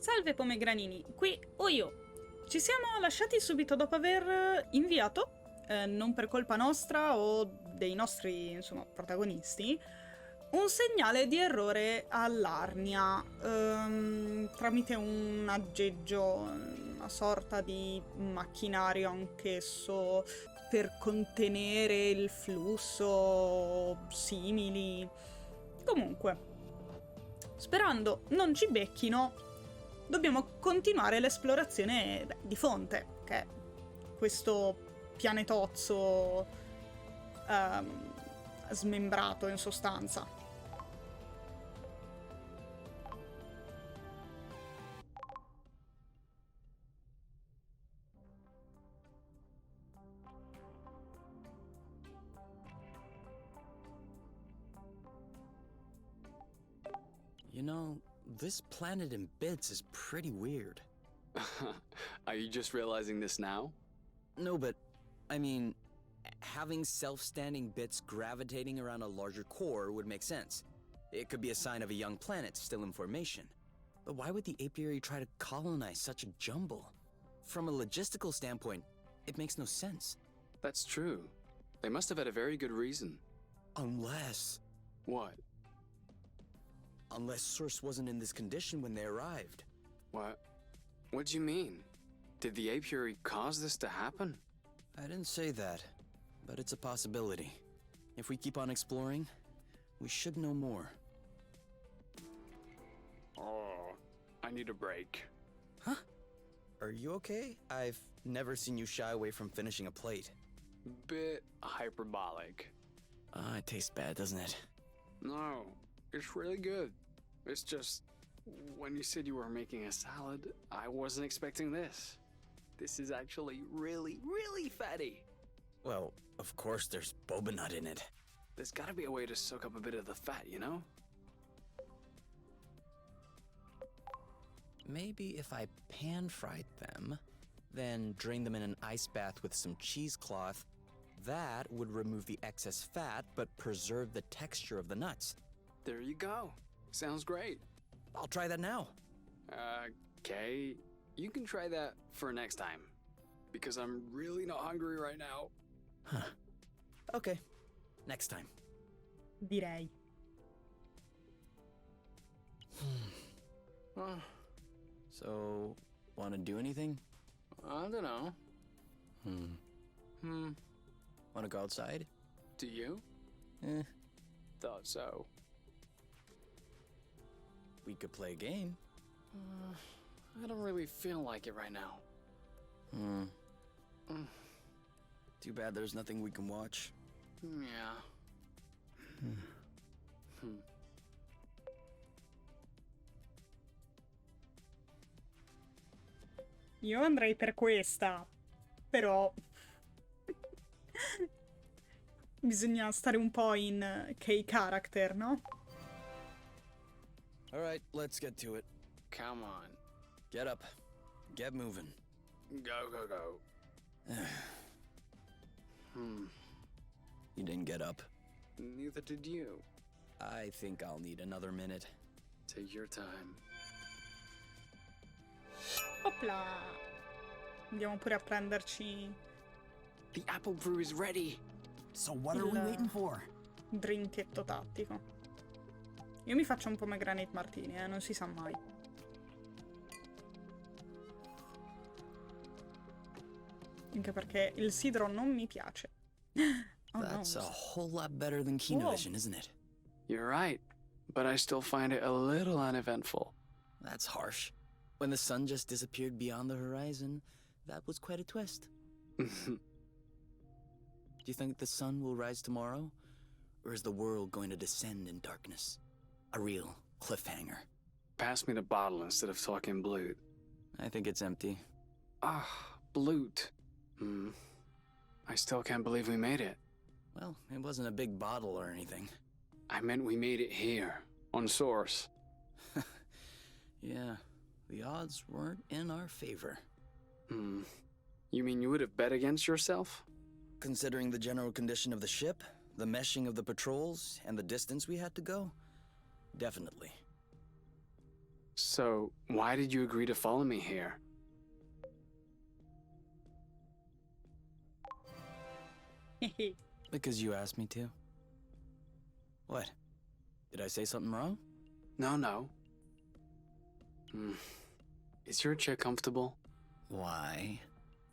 Salve pomegranini, qui Uyu. Ci siamo lasciati subito dopo aver inviato, non per colpa nostra o dei nostri, insomma, protagonisti, un segnale di errore all'Arnia tramite un aggeggio, una sorta di macchinario anch'esso per contenere il flusso, simili. Comunque, sperando non ci becchino, dobbiamo continuare l'esplorazione di fonte, che è questo pianetozzo smembrato in sostanza. You know, this planet in bits is pretty weird. Are you just realizing this now? No, but, I mean, having self-standing bits gravitating around a larger core would make sense. It could be a sign of a young planet still in formation. But why would the apiary try to colonize such a jumble? From a logistical standpoint, it makes no sense. That's true. They must have had a very good reason. Unless... What? Unless Source wasn't in this condition when they arrived. What? What do you mean? Did the apiary cause this to happen? I didn't say that, but it's a possibility. If we keep on exploring, we should know more. Oh, I need a break. Huh? Are you okay? I've never seen you shy away from finishing a plate. Bit hyperbolic. It tastes bad, doesn't it? No, it's really good. It's just, when you said you were making a salad, I wasn't expecting this. This is actually really, really fatty. Well, of course there's boba nut in it. There's gotta be a way to soak up a bit of the fat, you know? Maybe if I pan-fried them, then drain them in an ice bath with some cheesecloth, that would remove the excess fat but preserve the texture of the nuts. There you go. Sounds great. I'll try that now. Okay. You can try that for next time. Because I'm really not hungry right now. Huh. Okay. Next time. Direi. So, wanna do anything? I don't know. Wanna go outside? Do you? Thought so. We could play a game. I don't really feel like it right now. Too bad there's nothing we can watch. Yeah. Io andrei per questa, però bisogna stare un po' in K-character, no? Alright, let's get to it. Come on. Get up. Get moving. Go, go, go. You didn't get up. Neither did you. I think I'll need another minute. Take your time. Opla! Andiamo pure a prenderci The apple brew is ready. So what are we waiting for? drinketto tattico. Io mi faccio un pomegranate martini, non si sa mai. Anche perché il sidro non mi piace. Oh, That's no. a whole lot better than Kino Vision, isn't it? You're right, but I still find it a little uneventful. That's harsh. When the sun just disappeared beyond the horizon, that was quite a twist. Do you think the sun will rise tomorrow? Or is the world going to descend in darkness? A real cliffhanger. Pass me the bottle instead of talking blute. I think it's empty. Ah, blute. I still can't believe we made it. Well, it wasn't a big bottle or anything. I meant we made it here, on Source. Yeah, the odds weren't in our favor. You mean you would have bet against yourself? Considering the general condition of the ship, the meshing of the patrols, and the distance we had to go, definitely. So, why did you agree to follow me here? Because you asked me to. What? Did I say something wrong? No. Is your chair comfortable? Why?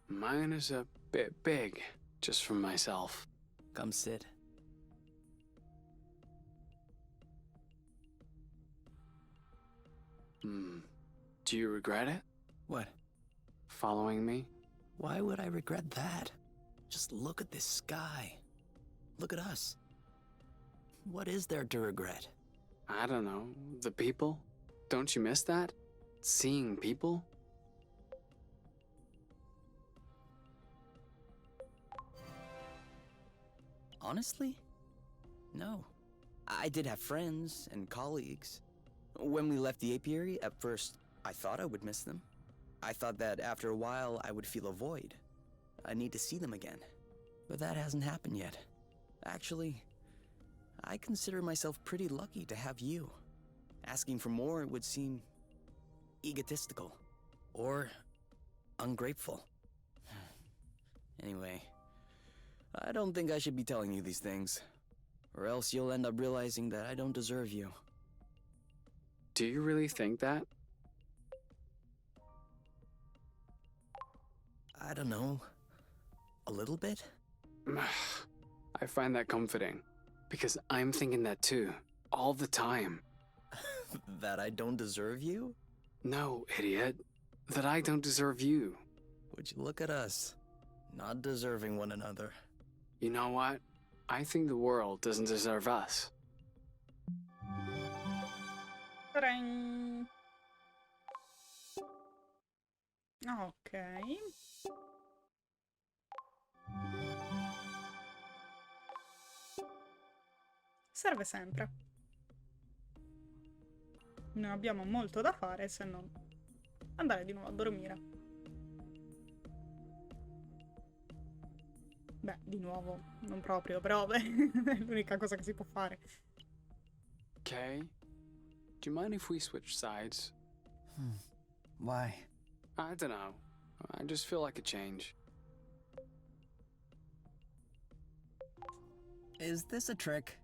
Mine is a bit big, just for myself. Come sit. Do you regret it? What? Following me? Why would I regret that? Just look at this sky. Look at us. What is there to regret? I don't know. The people? Don't you miss that? Seeing people? Honestly? No. I did have friends and colleagues. When we left the apiary, at first, I thought I would miss them. I thought that after a while, I would feel a void. I need to see them again. But that hasn't happened yet. Actually, I consider myself pretty lucky to have you. Asking for more would seem egotistical or ungrateful. Anyway, I don't think I should be telling you these things, or else you'll end up realizing that I don't deserve you. Do you really think that? I don't know. A little bit? I find that comforting, because I'm thinking that too, all the time. That I don't deserve you? No, idiot. That I don't deserve you. Would you look at us, not deserving one another? You know what? I think the world doesn't deserve us. Ta-dang! Ok. Serve sempre. Non abbiamo molto da fare se non andare di nuovo a dormire. Beh, di nuovo, non proprio, però beh, è l'unica cosa che si può fare. Okay. Do you mind if we switch sides? Why? I don't know. I just feel like a change. Is this a trick?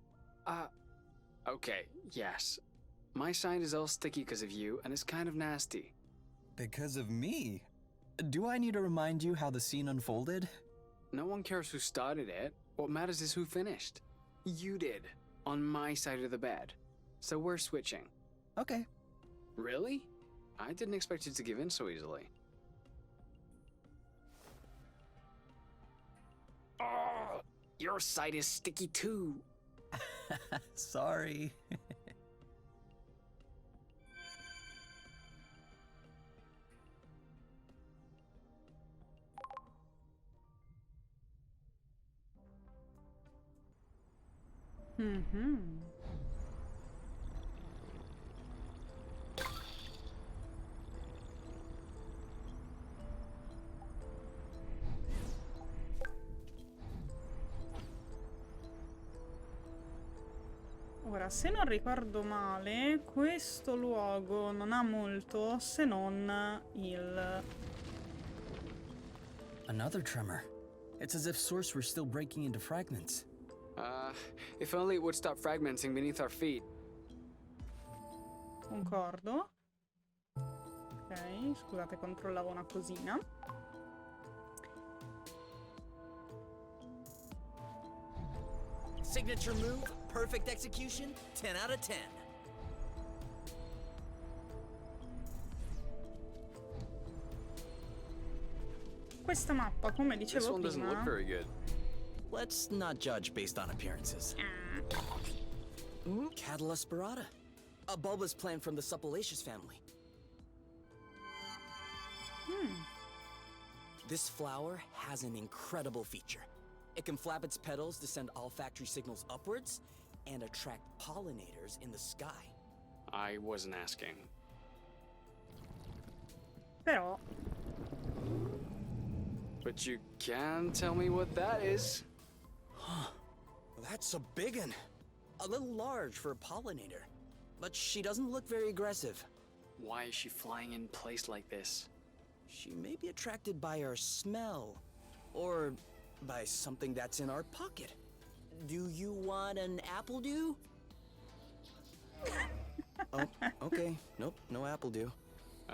Okay, yes. My side is all sticky because of you, and it's kind of nasty. Because of me? Do I need to remind you how the scene unfolded? No one cares who started it. What matters is who finished. You did, on my side of the bed. So we're switching. Okay. Really? I didn't expect you to give in so easily. Oh, your side is sticky too. Sorry. Ora, se non ricordo male, questo luogo non ha molto se non il... Another tremor. It's as if Source were still breaking into fragments. If only it would stop fragmenting beneath our feet. Concordo. Ok, scusate, controllavo una cosina. Signature move, perfect execution, 10 out of 10. Questa mappa, come This dicevo one doesn't look prima... very good. Let's not judge based on appearances. Catala spirata, a bulbous plant from the suppilaceous family. This flower has an incredible feature. It can flap its petals to send olfactory signals upwards and attract pollinators in the sky. I wasn't asking. Però... But you can tell me what that is. That's a big one. A little large for a pollinator. But she doesn't look very aggressive. Why is she flying in place like this? She may be attracted by our smell, or by something that's in our pocket. Do you want an apple dew? Oh, okay. Nope, no apple dew.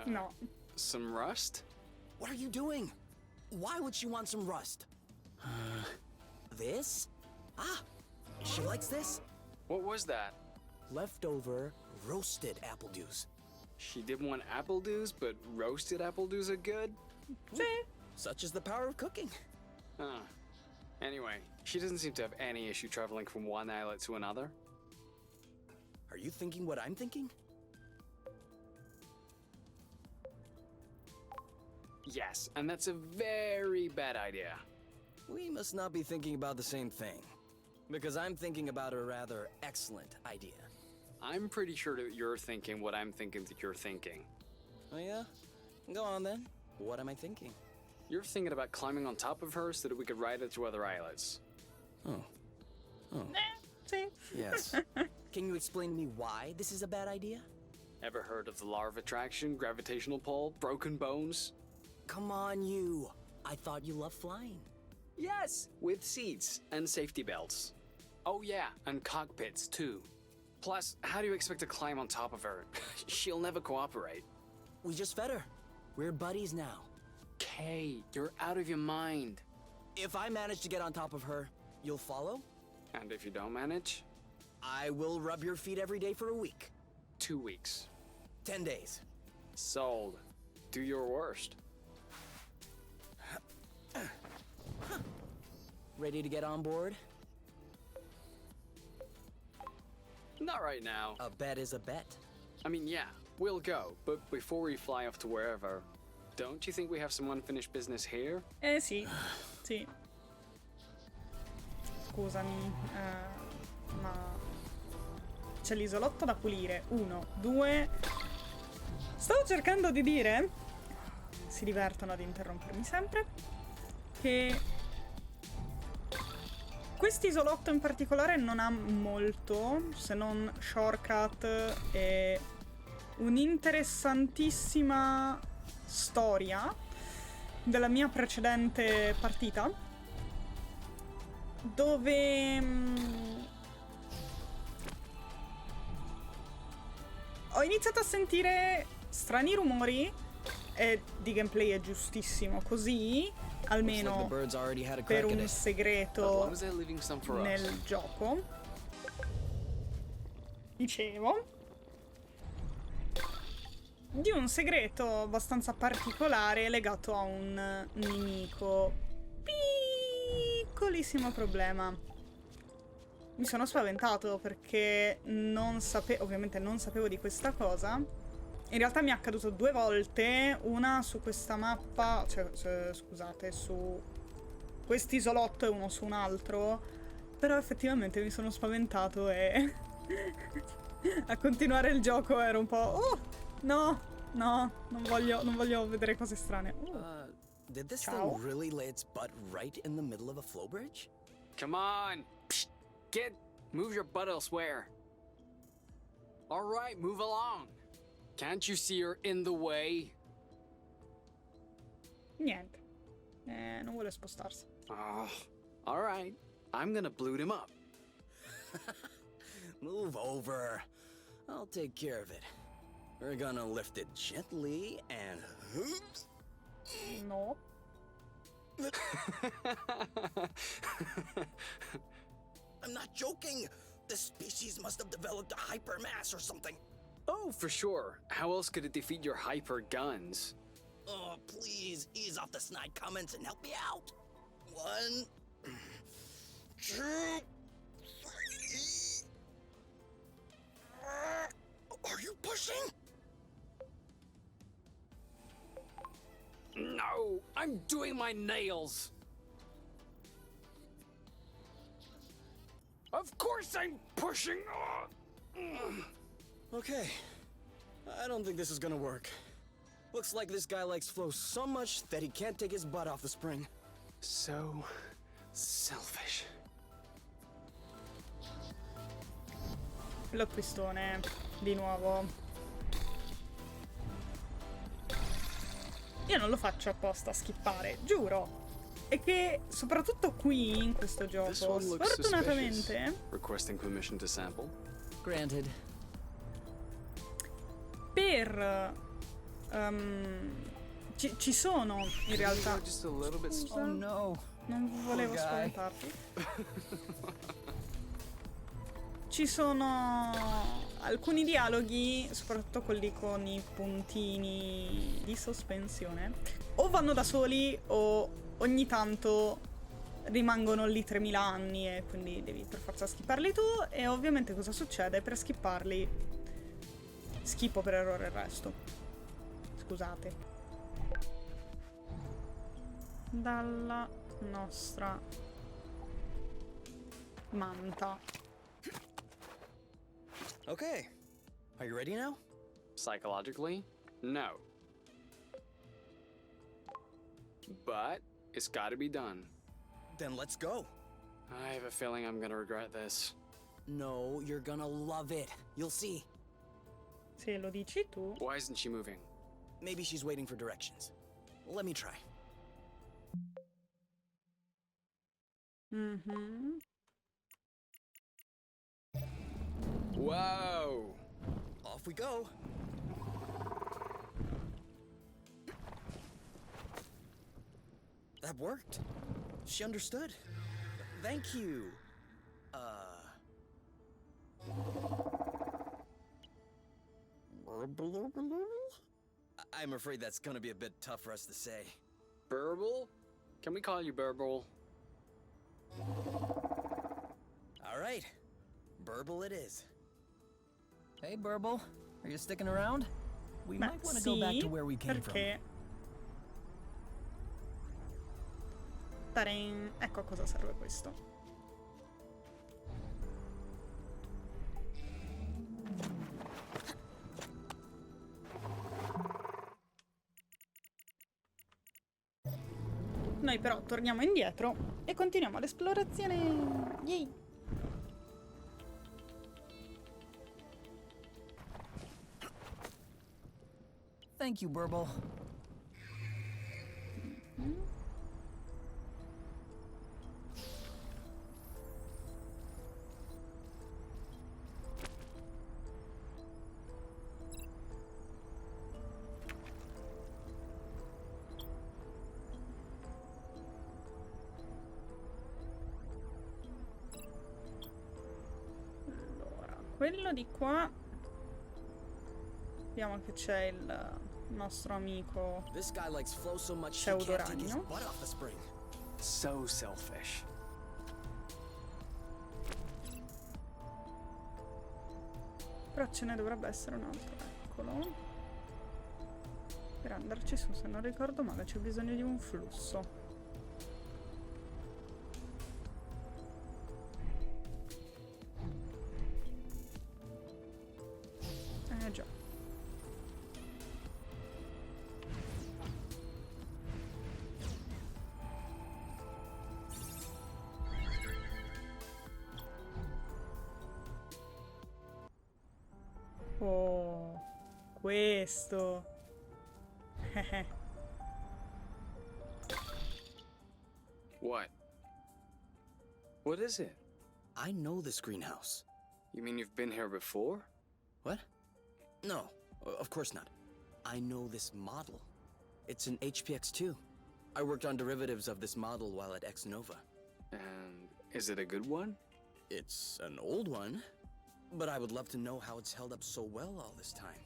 No. Some rust? What are you doing? Why would she want some rust? This? Ah, she likes this. What was that? Leftover roasted apple dews. She didn't want apple dews, but roasted apple dews are good? Sì. Such is the power of cooking. Huh. Anyway, she doesn't seem to have any issue traveling from one islet to another. Are you thinking what I'm thinking? Yes, and that's a very bad idea. We must not be thinking about the same thing. Because I'm thinking about a rather excellent idea. I'm pretty sure that you're thinking what I'm thinking that you're thinking. Oh yeah? Go on then. What am I thinking? You're thinking about climbing on top of her so that we could ride her to other islets. Oh. Sì. Yes. Can you explain to me why this is a bad idea? Ever heard of the law of attraction, gravitational pull, broken bones? Come on, you. I thought you loved flying. Yes, with seats and safety belts. Oh yeah, and cockpits too. Plus, how do you expect to climb on top of her? She'll never cooperate. We just fed her. We're buddies now. Kay, you're out of your mind. If I manage to get on top of her, you'll follow? And if you don't manage? I will rub your feet every day for a week. 2 weeks. 10 days. Sold. Do your worst. Ready to get on board? Not right now. A bet is a bet. I mean, yeah, we'll go, but before we fly off to wherever, don't you think we have some unfinished business here? Sì. Sì. Scusami, ma c'è l'isolotto da pulire. 1, 2. Stavo cercando di dire, si divertono ad interrompermi sempre, che quest'isolotto in particolare non ha molto, se non shortcut e un'interessantissima storia della mia precedente partita, dove ho iniziato a sentire strani rumori e di gameplay è giustissimo così, almeno per un segreto nel gioco. Dicevo di un segreto abbastanza particolare legato a un nemico. Piccolissimo problema. Mi sono spaventato perché ovviamente non sapevo di questa cosa. In realtà mi è accaduto 2 volte, una su questa mappa, scusate, su quest'isolotto e uno su un altro, però effettivamente mi sono spaventato e a continuare il gioco ero un po' no, non voglio vedere cose strane. Did this Ciao. thing really lay its butt right in the middle of a flow bridge? Come on! Psst, kid, move your butt elsewhere. All right, move along. Can't you see you're in the way? Niente. Non vuole spostarsi. Oh, all right. I'm gonna bloot him up. Move over. I'll take care of it. We're gonna lift it gently and... No. I'm not joking. The species must have developed a hypermass or something. Oh, for sure. How else could it defeat your hyper guns? Oh, please, ease off the snide comments and help me out. 1, 2, 3. Are you pushing? No, I'm doing my nails. Of course I'm pushing. Okay. I don't think this is gonna work. Looks like this guy likes flow so much that he can't take his butt off the spring. So selfish. Plot twistone, di nuovo. io non lo faccio apposta a skippare, giuro. E che soprattutto qui in questo gioco, This one looks suspicious. sfortunatamente, Requesting permission to sample. Granted. per ci sono in realtà. Just a little bit. Scusa, Oh no. non volevo Poor guy. spaventarti. Ci sono alcuni dialoghi, soprattutto quelli con i puntini di sospensione, o vanno da soli o ogni tanto rimangono lì 3000 anni e quindi devi per forza skipparli tu. E ovviamente cosa succede? Per skipparli schippo per errore il resto. Scusate. Dalla nostra manta. Okay. Are you ready now? Psychologically, no. But it's gotta be done. Then let's go. I have a feeling I'm gonna regret this. No, you're gonna love it. You'll see. Se lo dici tu. Why isn't she moving? Maybe she's waiting for directions. Let me try. Mhm. Whoa! Off we go. That worked. She understood. Thank you. I'm afraid that's gonna be a bit tough for us to say. Burble? Can we call you Burble? All right. Burble it is. Hey, Burble. Are you sticking around? We Beh, might want to go back sì, to where we came from. perché ecco a cosa serve questo. Noi però torniamo indietro e continuiamo l'esplorazione. Yay! Thank you, Burble. Allora, quello di qua. Vediamo che c'è il nostro amico This guy likes flow so much he can't take his Pseudoragno. butt off the spring. So selfish. Però ce ne dovrebbe essere un altro, eccolo. Per andarci su, se non ricordo male, c'è bisogno di un flusso. Già. Oh, questo. What? What is it? I know this greenhouse. You mean you've been here before? What? No, of course not. I know this model. It's an HPX2. I worked on derivatives of this model while at X-Nova. And is it a good one? It's an old one, but I would love to know how it's held up so well all this time.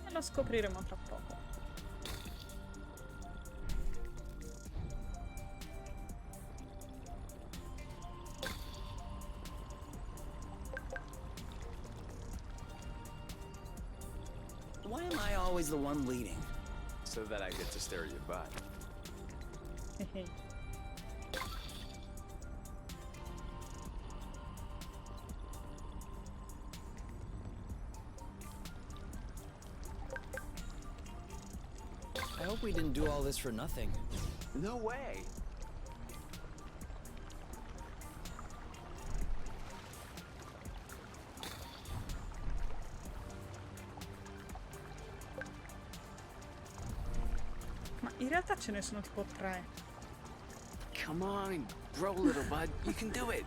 E lo scopriremo tra poco. Why am I always the one leading? So that I get to stare at your butt. I hope we didn't do all this for nothing. No way! in realtà ce ne sono tipo 3. Come on, grow a little, bud. You can do it.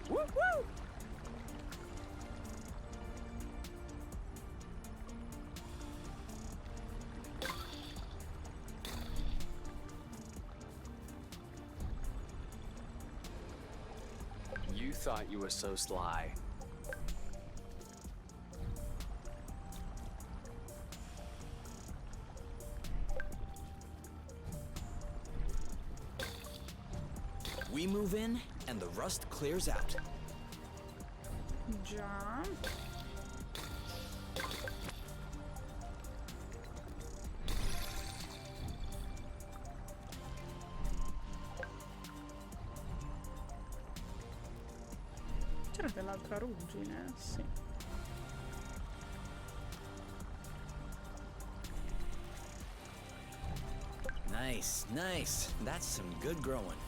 Woo woo! You thought you were so sly. We move in, and the rust clears out. Già. C'era dell'altra ruggine, sì. Nice, nice. That's some good growing.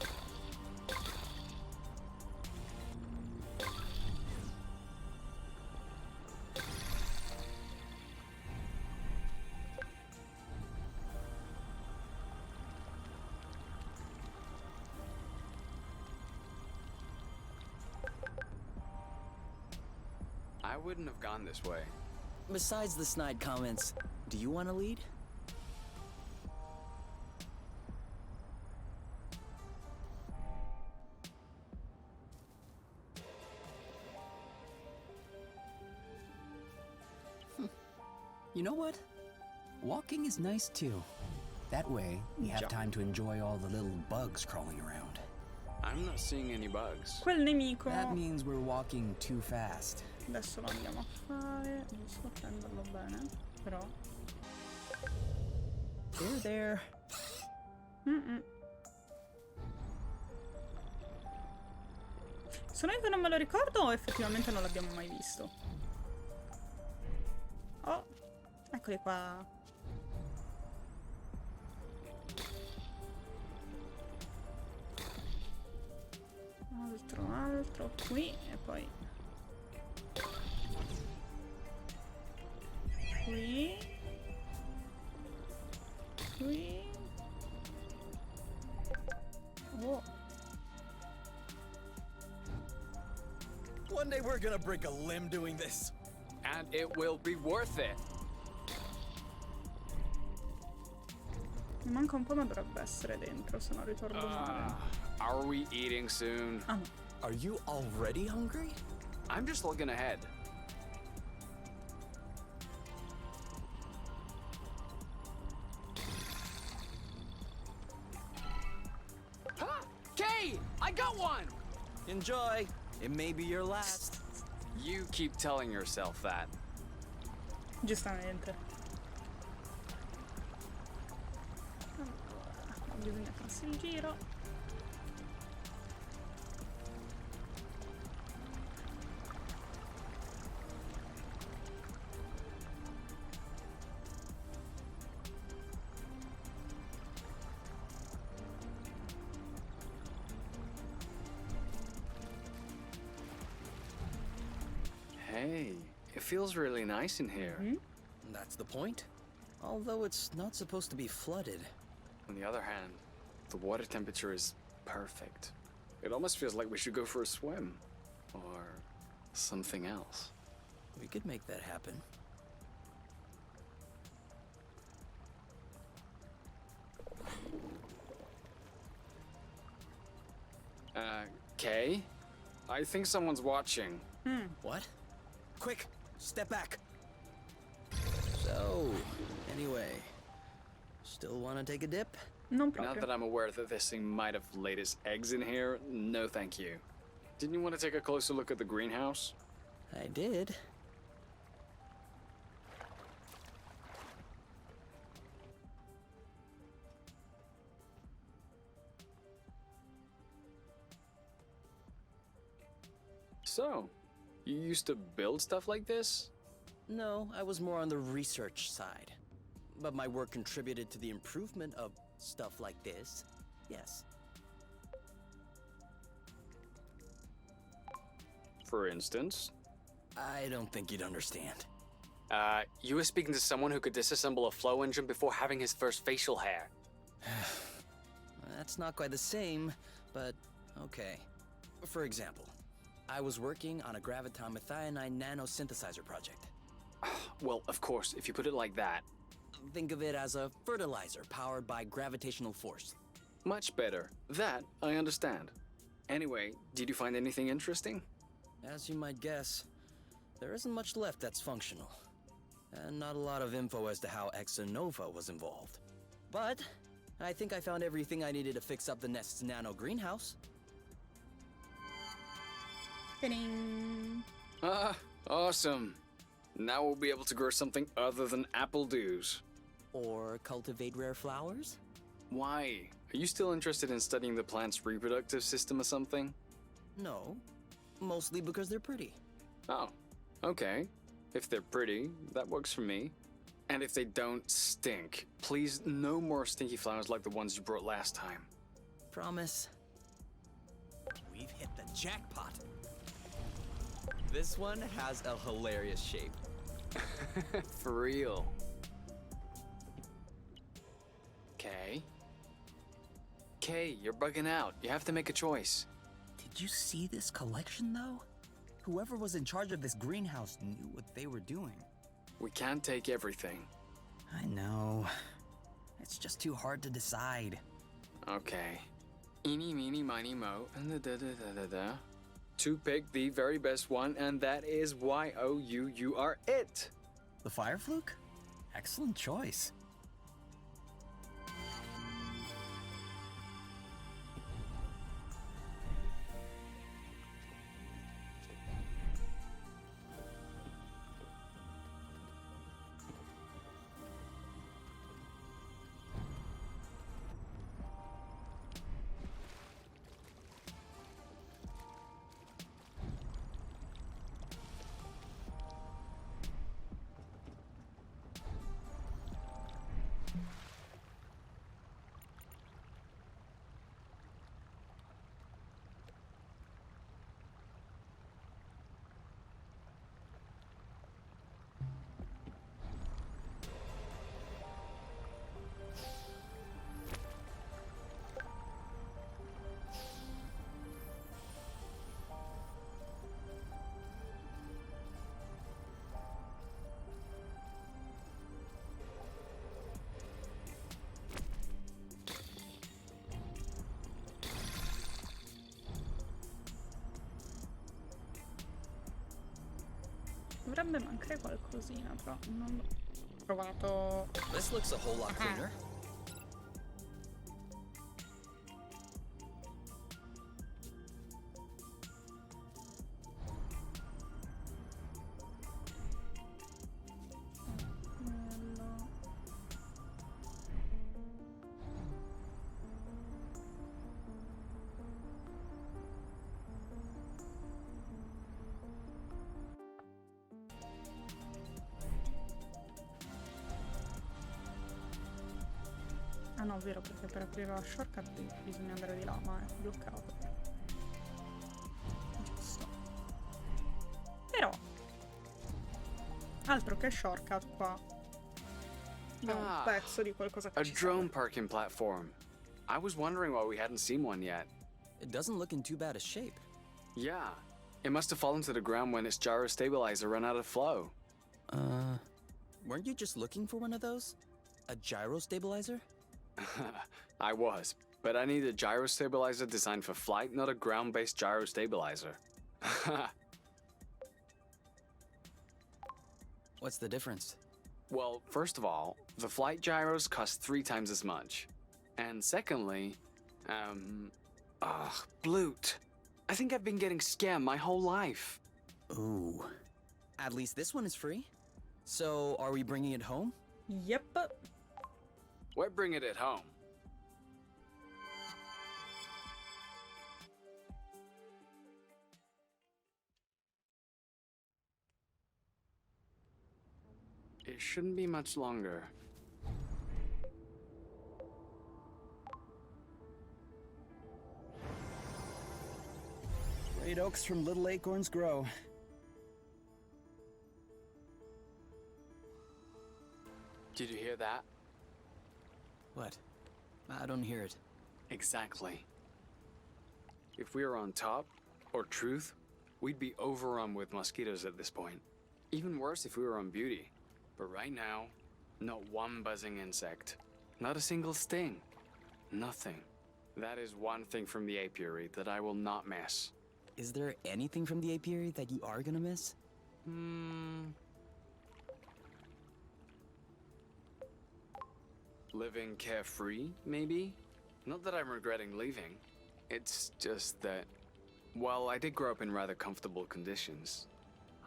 I wouldn't have gone this way. Besides the snide comments, do you want to lead? You know what? Walking is nice too. That way, we have time to enjoy all the little bugs crawling around. I'm not seeing any bugs. Quel nemico. That means we're walking too fast. Adesso lo andiamo a fare. Giusto prenderlo bene. Però. There. Sono io che non me lo ricordo o effettivamente non l'abbiamo mai visto? Oh, eccoli qua. Altro qui e poi qui. Oh. One day we're gonna break a limb doing this. And it will be worth it. Mi manca un po', ma dovrebbe essere dentro, se non ricordo male. Are we eating soon? Ah no. Are you already hungry? I'm just looking ahead. Ah! Kay! I got one! Enjoy. It may be your last. You keep telling yourself that. Giustamente. Allora, bisogna farsi il giro. Hey, it feels really nice in here. That's the point. Although it's not supposed to be flooded. On the other hand, the water temperature is perfect. It almost feels like we should go for a swim. Or something else. We could make that happen. Kay? I think someone's watching. What? Quick, step back. So, anyway, still want to take a dip? Non Now proprio. that I'm aware that this thing might have laid its eggs in here, no thank you. Didn't you want to take a closer look at the greenhouse? I did. So, you used to build stuff like this? No, I was more on the research side. But my work contributed to the improvement of stuff like this. Yes. For instance? I don't think you'd understand. You were speaking to someone who could disassemble a flow engine before having his first facial hair. That's not quite the same, but okay. For example, I was working on a graviton methionine nanosynthesizer project. Well, of course, if you put it like that. Think of it as a fertilizer powered by gravitational force. Much better. That I understand. Anyway, did you find anything interesting? As you might guess, there isn't much left that's functional. And not a lot of info as to how Exonova was involved. But I think I found everything I needed to fix up the nest's nano greenhouse. Ding. Ah, awesome. Now we'll be able to grow something other than apple dews. Or cultivate rare flowers? Why? Are you still interested in studying the plant's reproductive system or something? No, mostly because they're pretty. Oh, okay. If they're pretty, that works for me. And if they don't stink, please no more stinky flowers like the ones you brought last time. Promise. We've hit the jackpot. This one has a hilarious shape. For real. Okay. Okay, you're bugging out. You have to make a choice. Did you see this collection, though? Whoever was in charge of this greenhouse knew what they were doing. We can't take everything. I know. It's just too hard to decide. Okay. Eeny, meeny, miny, mo, and da-da-da-da-da-da. To pick the very best one, and that is Y-O-U, you are it! The fire fluke? Excellent choice. Dovrebbe mancare qualcosina, però non l'ho provato. This looks a whole lot cleaner. Ah no, vero, perché per aprire la shortcut bisogna andare di là, ma è bloccato. Giusto. Però altro che shortcut qua. Abbiamo un pezzo di qualcosa che A ci drone serve. parking platform. I was wondering why we hadn't seen one yet. It doesn't look in too bad a shape. Yeah, it must have fallen to the ground when its gyro stabilizer ran out of flow. Weren't you just looking for one of those? A gyro stabilizer? I was, but I need a gyro stabilizer designed for flight, not a ground-based gyro stabilizer. What's the difference? Well, first of all, the flight gyros cost 3 times as much. And secondly, Bloot. I think I've been getting scammed my whole life. Ooh. At least this one is free. So, are we bringing it home? Yep. We're bringing it home. It shouldn't be much longer. Great oaks from little acorns grow. Did you hear that? What? I don't hear it. Exactly. If we were on top, or truth, we'd be overrun with mosquitoes at this point. Even worse if we were on beauty. But right now, not one buzzing insect. Not a single sting. Nothing. That is one thing from the apiary that I will not miss. Is there anything from the apiary that you are gonna miss? Living carefree, maybe? Not that I'm regretting leaving. It's just that, while I did grow up in rather comfortable conditions,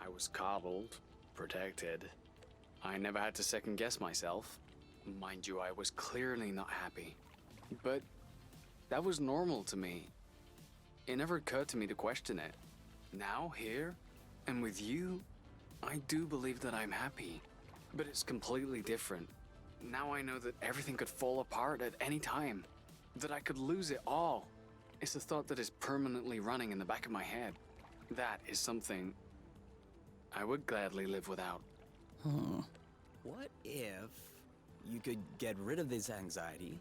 I was coddled, protected. I never had to second guess myself. Mind you, I was clearly not happy. But that was normal to me. It never occurred to me to question it. Now, here, and with you, I do believe that I'm happy. But it's completely different. Now I know that everything could fall apart at any time. That I could lose it all. It's a thought that is permanently running in the back of my head. That is something I would gladly live without. What if you could get rid of this anxiety,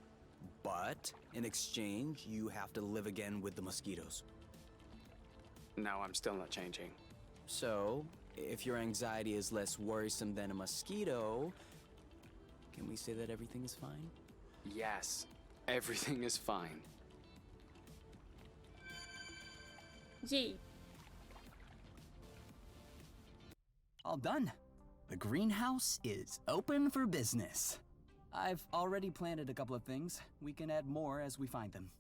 but in exchange, you have to live again with the mosquitoes? Now I'm still not changing. So, if your anxiety is less worrisome than a mosquito, can we say that everything is fine? Yes, everything is fine. Yay. All done. The greenhouse is open for business. I've already planted a couple of things. We can add more as we find them.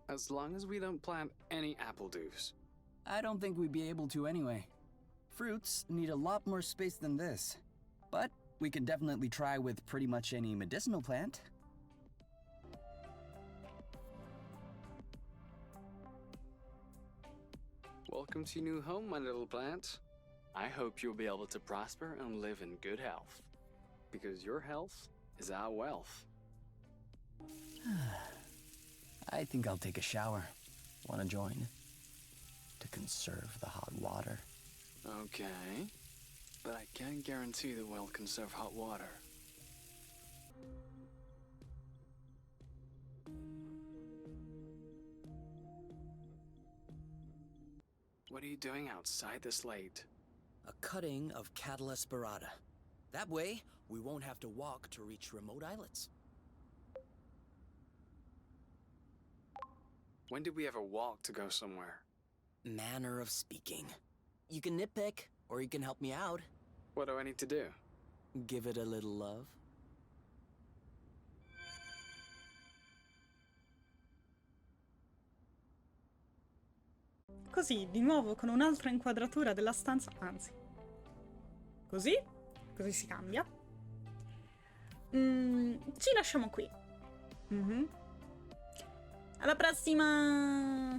As long as we don't plant any apple doos. I don't think we'd be able to anyway. Fruits need a lot more space than this. But we can definitely try with pretty much any medicinal plant. Welcome to your new home, my little plant. I hope you'll be able to prosper and live in good health. Because your health is our wealth. I think I'll take a shower. Want to join? To conserve the hot water. Okay. But I can't guarantee that we'll conserve hot water. What are you doing outside this late? A cutting of Cattle Esperata. That way, we won't have to walk to reach remote islets. When did we ever walk to go somewhere? Manner of speaking. You can nitpick, or you can help me out. What do I need to do? Give it a little love. Così, di nuovo con un'altra inquadratura della stanza, anzi. Così si cambia. Ci lasciamo qui. Alla prossima!